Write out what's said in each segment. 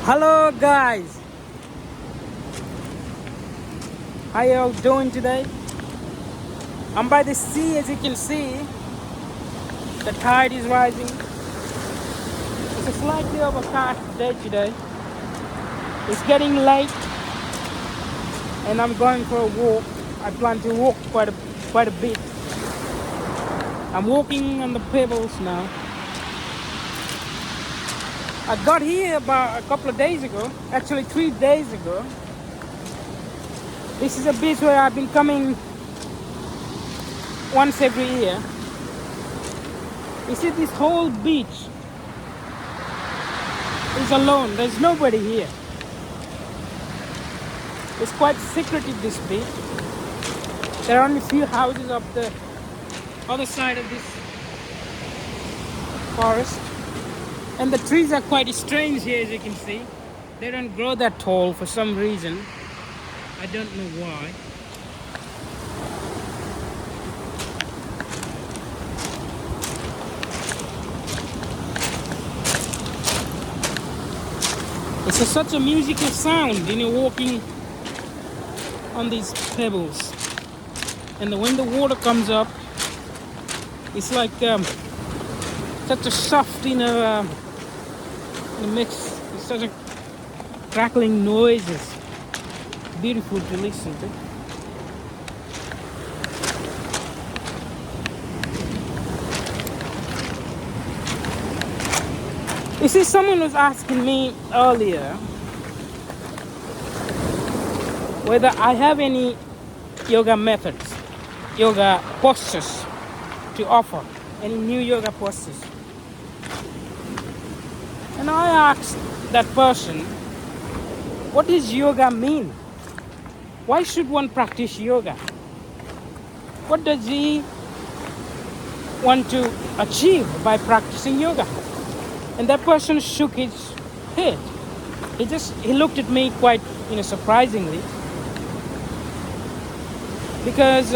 Hello guys, how y'all doing today? I'm by the sea. As you can see, the tide is rising. It's a slightly overcast day today. It's getting late and I'm going for a walk. I plan to walk quite a bit. I'm walking on the pebbles now. I got here about a couple of days ago, actually 3 days ago. This is a beach where I've been coming once every year. You see, this whole beach is alone. There's nobody here. It's quite secretive, this beach. There are only a few houses up the other side of this forest. And the trees are quite strange here, as you can see. They don't grow that tall for some reason. I don't know why. It's such a musical sound, walking on these pebbles. And when the water comes up, it's like such a soft, mix. It's such a crackling noises. Beautiful to listen to. You see, someone was asking me earlier whether I have any yoga methods, yoga postures to offer, any new yoga postures. And I asked that person, what does yoga mean? Why should one practice yoga? What does he want to achieve by practicing yoga? And that person shook his head. He looked at me quite, surprisingly. Because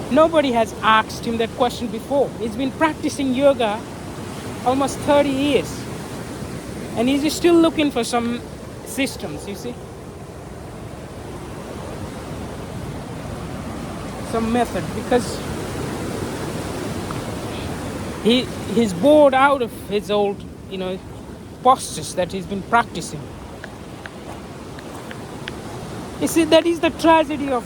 nobody has asked him that question before. He's been practicing yoga almost 30 years. And he's still looking for some systems, you see. Some method, because he's bored out of his old, postures that he's been practicing. You see, that is the tragedy of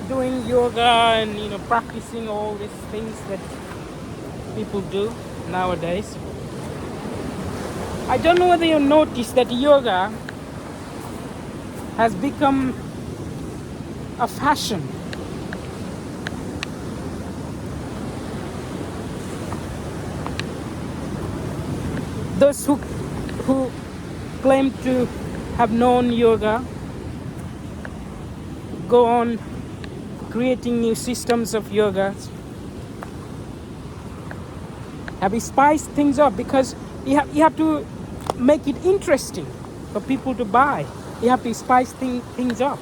doing yoga and practicing all these things that people do nowadays. I don't know whether you noticed that yoga has become a fashion. Those who claim to have known yoga go on creating new systems of yoga. Have you spiced things up? Because you have to make it interesting for people to buy. You have to spice things up.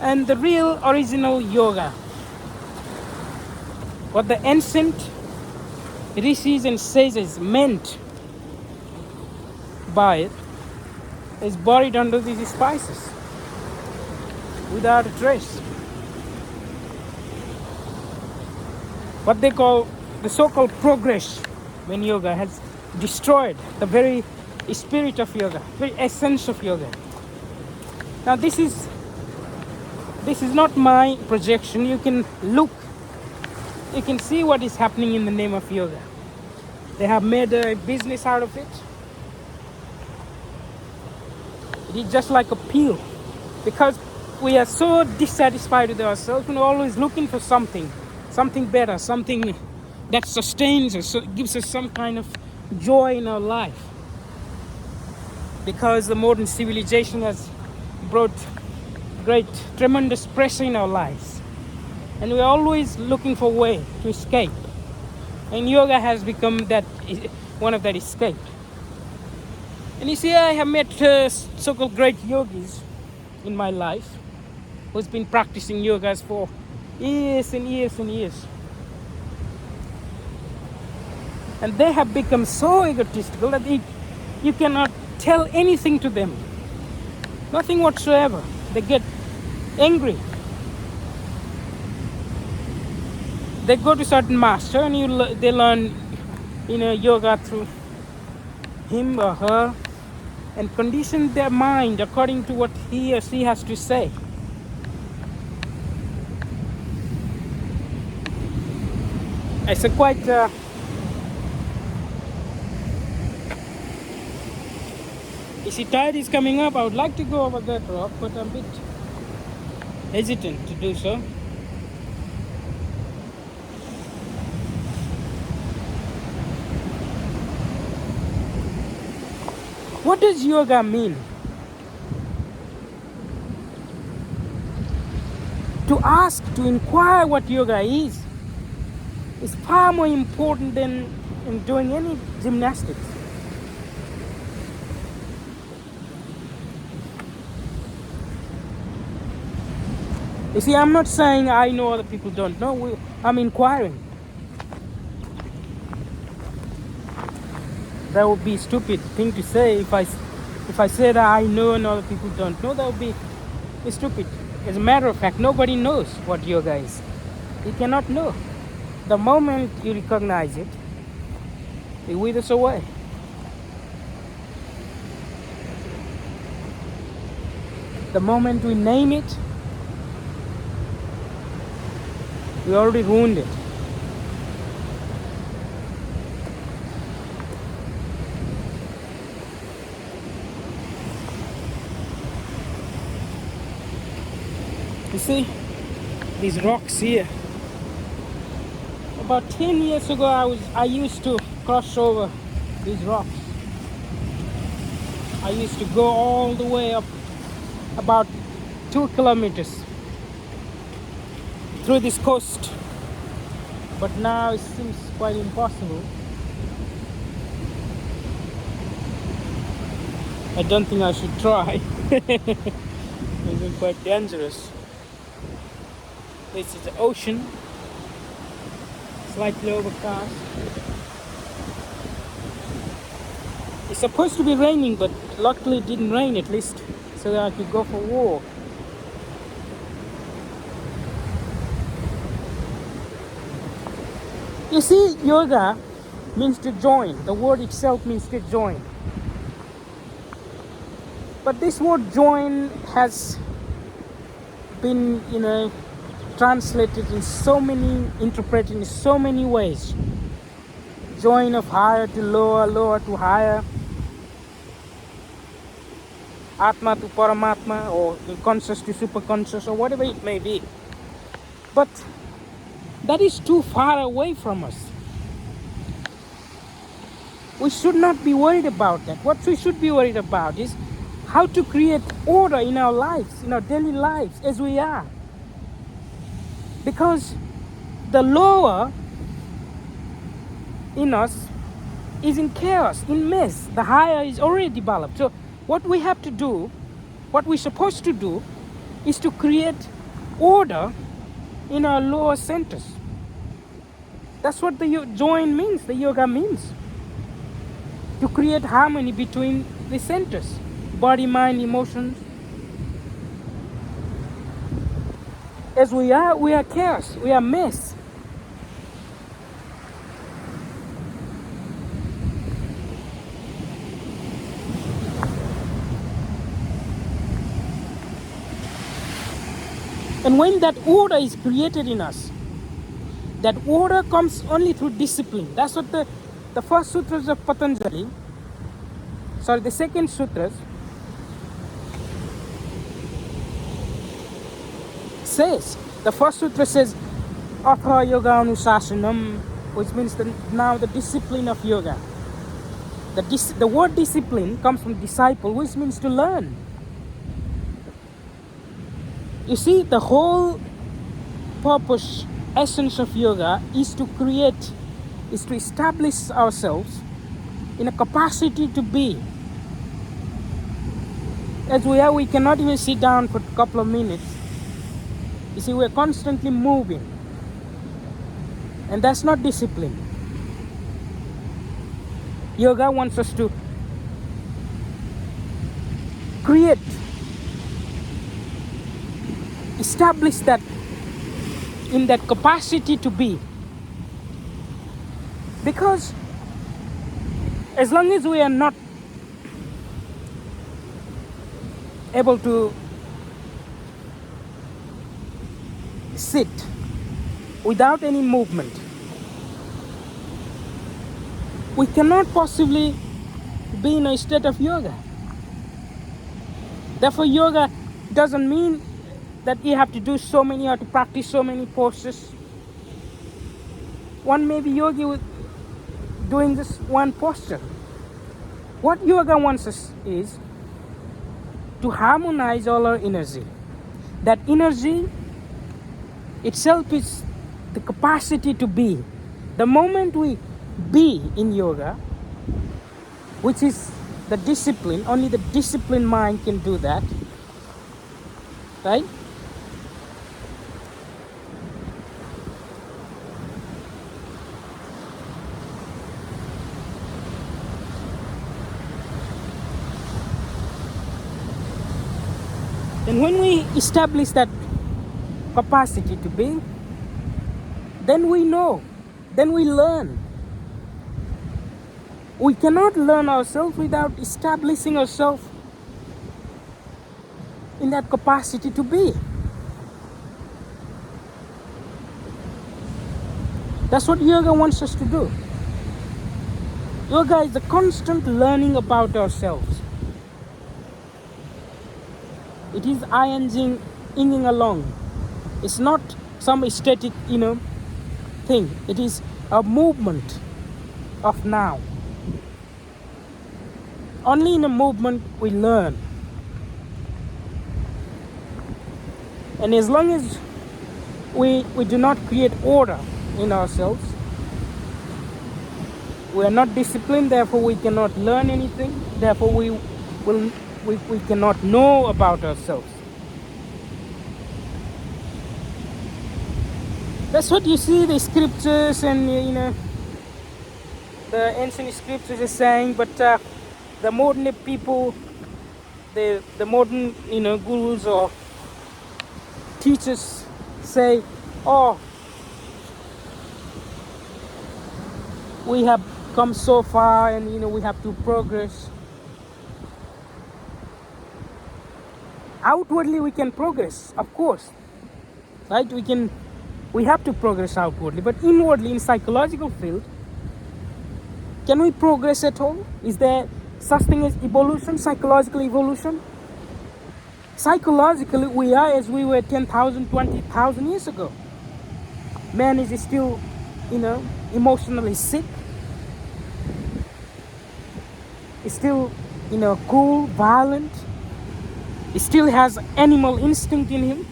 And the real original yoga, what the ancient rishis and sages meant by it, is buried under these spices without a trace. What they call the so-called progress when yoga has destroyed the very spirit of yoga, very essence of yoga. Now this is not my projection. You can look, you can see what is happening in the name of yoga. They have made a business out of it. It is just like a pill, because we are so dissatisfied with ourselves and we're always looking for something better, something that sustains us, so gives us some kind of joy in our life. Because the modern civilization has brought tremendous pressure in our lives, and we're always looking for a way to escape. And yoga has become one of that escape. And you see, I have met so-called great yogis in my life who's been practicing yogas for years and years and years. And they have become so egotistical that you cannot tell anything to them. Nothing whatsoever. They get angry. They go to certain master and they learn, yoga through him or her, and condition their mind according to what he or she has to say. It's a quite you see, tide is coming up. I would like to go over that rock, but I'm a bit hesitant to do so. What does yoga mean? To ask, to inquire what yoga is far more important than in doing any gymnastics. You see, I'm not saying I know other people don't know. I'm inquiring. That would be a stupid thing to say if I said I know and other people don't know. That would be stupid. As a matter of fact, nobody knows what yoga is. You cannot know. The moment you recognize it, it withers away. The moment we name it, we already ruined it. You see, these rocks here. About 10 years ago, I used to cross over these rocks. I used to go all the way up about 2 kilometers through this coast. But now it seems quite impossible. I don't think I should try. It's quite dangerous. This is the ocean. Slightly overcast. It's supposed to be raining, but luckily it didn't rain, at least so that I could go for a walk. You see, yoga means to join. The word itself means to join. But this word join has been, translated in so many, interpreted in so many ways. Join of higher to lower, lower to higher. Atma to Paramatma, or conscious to superconscious, or whatever it may be. But that is too far away from us. We should not be worried about that. What we should be worried about is how to create order in our lives, in our daily lives, as we are. Because the lower in us is in chaos, in mess. The higher is already developed. So what we have to do, what we're supposed to do, is to create order in our lower centers. That's what the join means, the yoga means. To create harmony between the centers, body, mind, emotions. As we are chaos, we are mess. And when that order is created in us, that order comes only through discipline. That's what the first sutras of Patanjali, the second sutras, says. The first sutra says, Atha Yoga Anusasanam, which means now the discipline of yoga. The word discipline comes from disciple, which means to learn. You see, the whole purpose, essence of yoga is to establish ourselves in a capacity to be. As we cannot even sit down for a couple of minutes. You see, we're constantly moving. And that's not discipline. Yoga wants us to create, establish that in that capacity to be. Because as long as we are not able to sit without any movement, we cannot possibly be in a state of yoga. Therefore, yoga doesn't mean that you have to do so many or to practice so many poses. One may be yogi with doing this one posture. What yoga wants us is to harmonize all our energy. That energy itself is the capacity to be. The moment we be in yoga, which is the discipline, only the disciplined mind can do that, right? And when we establish that capacity to be, then we know, then we learn. We cannot learn ourselves without establishing ourselves in that capacity to be. That's what yoga wants us to do. Yoga is the constant learning about ourselves. It is inging along. It's not some static, thing. It is a movement of now. Only in a movement we learn. And as long as we do not create order in ourselves, we are not disciplined, therefore we cannot learn anything, therefore we cannot know about ourselves. That's what you see the scriptures and the ancient scriptures are saying, but the modern people, the modern gurus or teachers say, oh, we have come so far and we have to progress. Outwardly we can progress, of course, right? We have to progress outwardly, but inwardly, in psychological field, can we progress at all? Is there such thing as evolution, psychological evolution? Psychologically, we are as we were 10,000, 20,000 years ago. Man is still, emotionally sick. He's still, cool, violent. He still has animal instinct in him.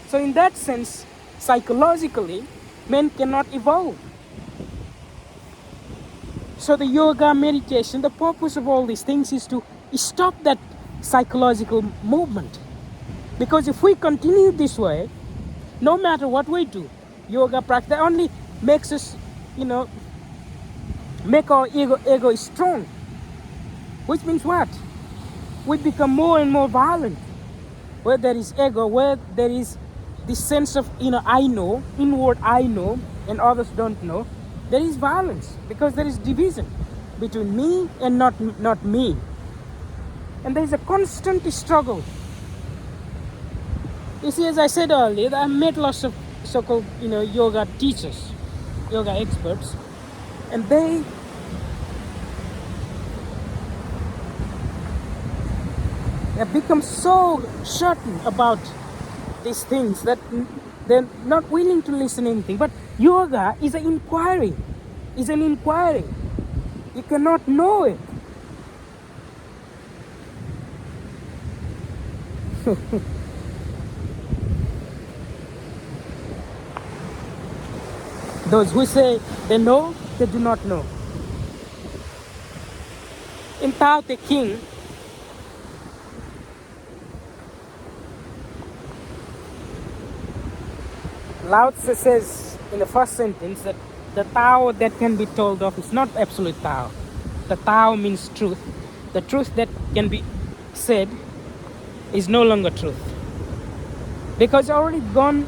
So in that sense, psychologically, men cannot evolve. So the yoga, meditation, the purpose of all these things is to stop that psychological movement. Because if we continue this way, no matter what we do, yoga practice only makes us, make our ego strong. Which means what? We become more and more violent. Where there is ego, where there is this sense of, I know, inward I know, and others don't know, there is violence because there is division between me and not me. And there is a constant struggle. You see, as I said earlier, I met lots of so-called, yoga teachers, yoga experts, and they have become so certain about these things that they're not willing to listen to anything. But yoga is an inquiry. You cannot know it. Those who say they know, they do not know. In Tao Te Ching, Lao Tzu says in the first sentence that The Tao that can be told of is not absolute Tao. The Tao means truth. The truth that can be said is no longer truth. Because it's already gone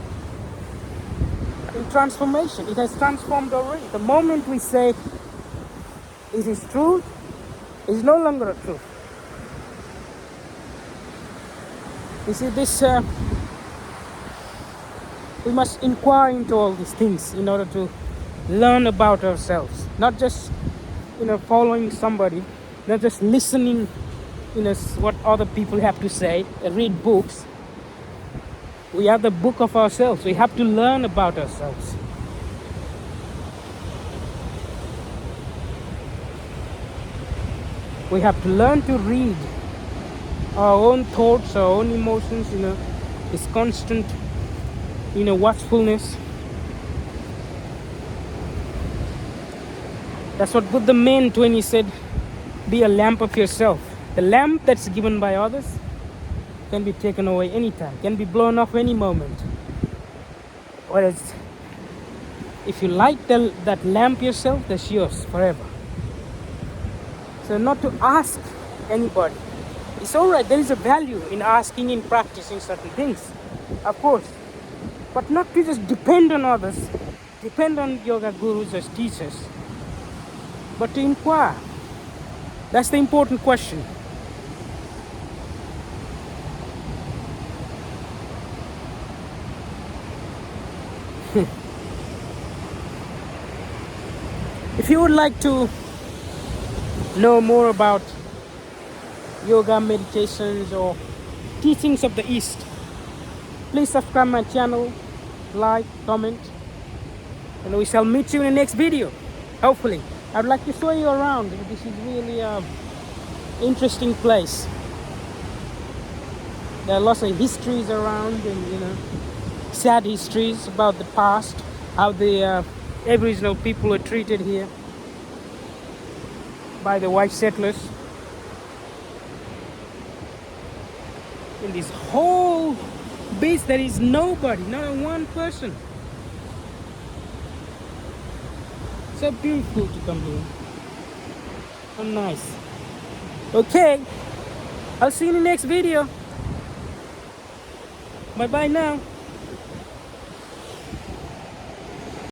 in transformation. It has transformed already. The moment we say it is truth, it is no longer a truth. You see, we must inquire into all these things in order to learn about ourselves. Not just, following somebody, not just listening, what other people have to say, read books. We are the book of ourselves. We have to learn about ourselves. We have to learn to read our own thoughts, our own emotions, this constant, watchfulness. That's what Buddha meant when he said, be a lamp of yourself. The lamp that's given by others can be taken away anytime, can be blown off any moment. Whereas if you light that lamp yourself, that's yours forever. So not to ask anybody. It's alright, there is a value in asking, in practicing certain things, of course. But not to just depend on others, depend on yoga gurus as teachers, but to inquire. That's the important question. If you would like to know more about yoga, meditations, or teachings of the East, please subscribe my channel, like, comment, and we shall meet you in the next video, hopefully. I'd like to show you around. This is really an interesting place. There are lots of histories around, and sad histories about the past, how the Aboriginal people were treated here by the white settlers. In this whole base, there is nobody, not one person. So beautiful to come here. So nice. Okay, I'll see you in the next video. Bye bye now.